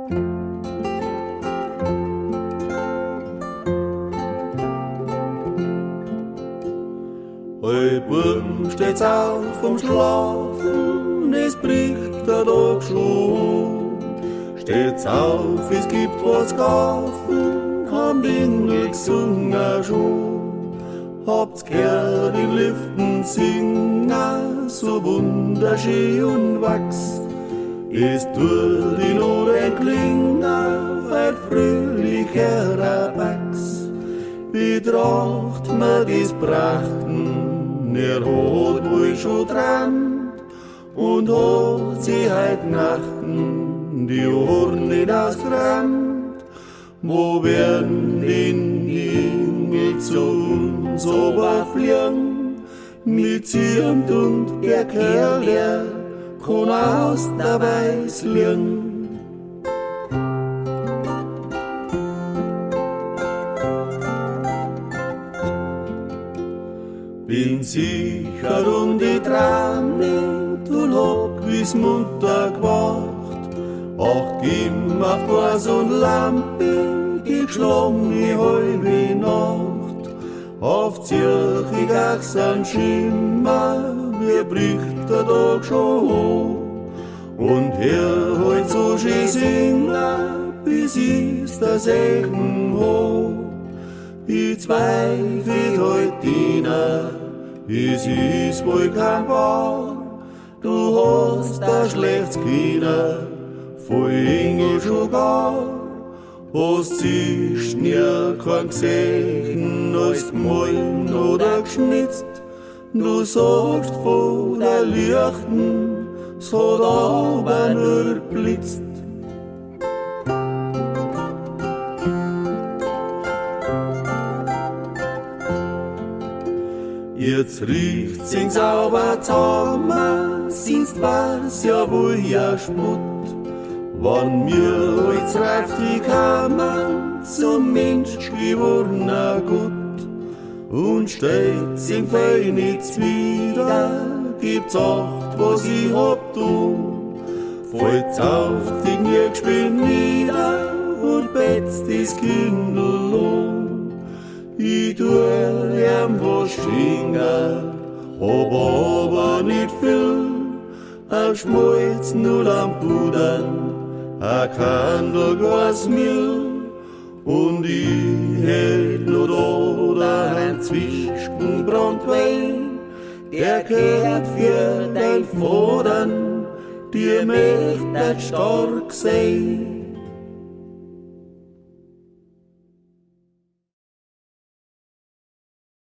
Heute Morgen steht's auf vom Schlafen, es bricht der Tag schon. Steht's auf, es gibt was kaufen, haben die Engel gesungen schon. Habt's gehört, die Lüften singen, so wunderschön und wachs. Es tut die Not entklingen, ein fröhlicher Wachs. Betracht mir dies Prachten, hat wo ich schon träumt, und hat sie heut Nachten die Ohren nicht ausgeräumt. Wo werden den Engel zu uns oberfliegen, mit Zirnt und der Kerl, der kann aus der Weiß liegen. Bin sicher und ich traum nicht und hab wie's munter gewacht. Auch gimm auf Gas und Lampe, ich geschlagen die halbe Nacht. Auf Zürich ein Schimmer, mir bricht der Tag schon hoch. Und hör heut so schön singen, bis ist das Echen hoch. Ich zweifel heut deiner, es ist wohl kein Wahr. Du hast ein schlechtes Kinder, voll Engel schon gar. Hast sich nie kein gesehen, als gemahlen oder geschnitzt. Du sagst von der Lichten, es hat aber nur blitzt. Jetzt riecht's in sauber zusammen, sonst war's ja wohl ja Spott. Wann mir heut's reift die Kammer zum Mensch gewordener Gott. Und steht's im Fell nichts wieder, gibt's Acht, was ich hab du. Fällt's auf die Knie gespinnt nieder und betzt das Kindl an. Ich tu ihm was schenken, hab aber nicht viel. Ein Schmalzen oder ein Pudern, ein Kandelglas Mehl. Und ich hätt noch da ein Zwischen Brandwein, der kehrt für dein Vater, dir möcht nicht stark sein.